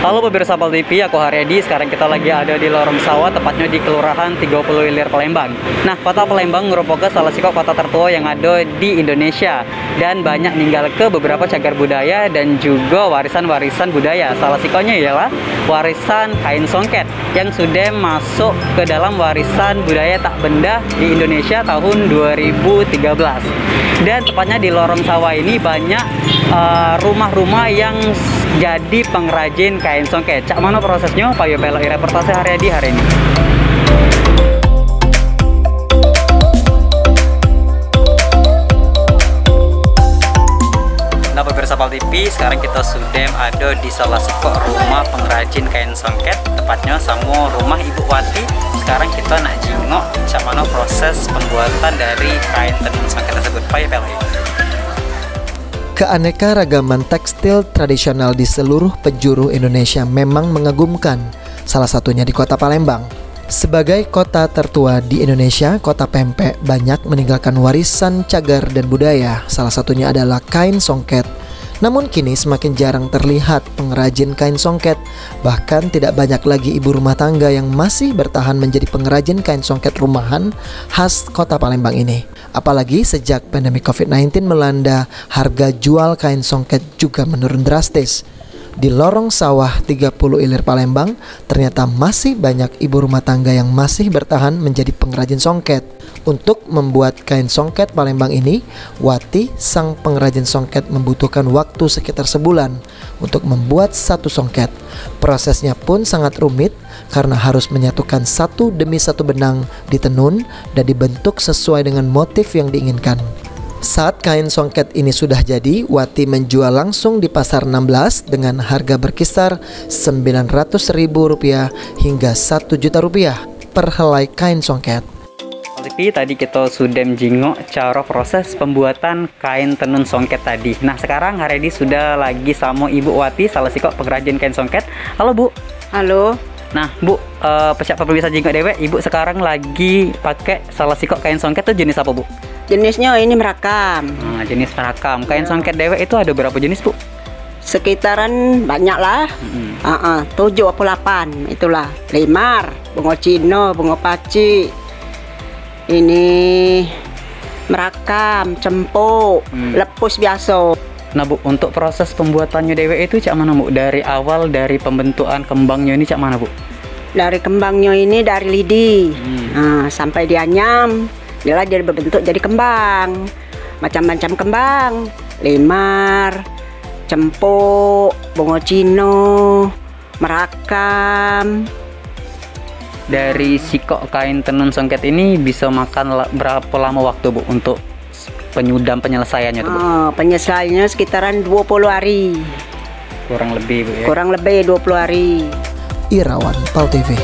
Halo pemirsa Pal TV, aku Haryadi. Sekarang kita lagi ada di lorong sawah, tepatnya di Kelurahan 30 Ilir, Palembang. Nah, kota Palembang merupakan salah satu kota tertua yang ada di Indonesia dan banyak ninggal ke beberapa cagar budaya dan juga warisan-warisan budaya. Salah satunya ialah warisan kain songket yang sudah masuk ke dalam warisan budaya tak benda di Indonesia tahun 2013. Dan tepatnya di lorong sawah ini banyak rumah-rumah yang jadi pengrajin kain songket. Cak mana prosesnya? Payo pelok reportase Haryadi hari ini. Nah pemirsa Pal TV, sekarang kita sudah ada di salah satu rumah pengrajin kain songket, tepatnya sama rumah Ibu Wati. Sekarang kita nak jingok cak mana proses pembuatan dari kain tenun songket tersebut. Payo pelok. Keanekaragaman tekstil tradisional di seluruh penjuru Indonesia memang mengagumkan, salah satunya di kota Palembang. Sebagai kota tertua di Indonesia, kota Pempek banyak meninggalkan warisan cagar dan budaya, salah satunya adalah kain songket. Namun kini semakin jarang terlihat pengrajin kain songket, bahkan tidak banyak lagi ibu rumah tangga yang masih bertahan menjadi pengrajin kain songket rumahan khas kota Palembang ini. Apalagi sejak pandemi COVID-19 melanda, harga jual kain songket juga menurun drastis. Di lorong sawah 30 Ilir Palembang, ternyata masih banyak ibu rumah tangga yang masih bertahan menjadi pengrajin songket. Untuk membuat kain songket Palembang ini, Wati, sang pengrajin songket, membutuhkan waktu sekitar sebulan untuk membuat satu songket. Prosesnya pun sangat rumit karena harus menyatukan satu demi satu benang ditenun dan dibentuk sesuai dengan motif yang diinginkan. Saat kain songket ini sudah jadi, Wati menjual langsung di Pasar 16 dengan harga berkisar Rp900.000 hingga Rp1.000.000 per helai kain songket. TV tadi kita sudah menjingok cara proses pembuatan kain tenun songket tadi. Nah sekarang Haryadi sudah lagi sama Ibu Wati, salah satu pengrajin kain songket. Halo Bu. Halo. Nah Bu, pecah bisa jingok dewe. Ibu sekarang lagi pakai salah satu kain songket itu jenis apa Bu? Jenisnya ini merakam. Nah, jenis merakam. Kain songket dewe itu ada berapa jenis Bu? Sekitaran banyak lah. 7 atau 8 itulah. Limar, bunga cino, bunga paci. Ini merakam, cempuk, lepus biasa. Nah Bu, untuk proses pembuatannya dewe itu cak mana Bu? Dari awal, dari pembentukan kembangnya ini cak mana Bu? Dari kembangnya ini dari lidi. Nah, sampai dianyam, dia jadi berbentuk jadi kembang. Macam-macam kembang. Limar, cempuk, bunga cino, merakam. Dari sikok kain tenun songket ini bisa makan berapa lama waktu Bu untuk penyelesaiannya tuh Bu? Penyelesaiannya sekitaran 20 hari. Kurang lebih Bu ya? Kurang lebih 20 hari. Irawan, Pal TV.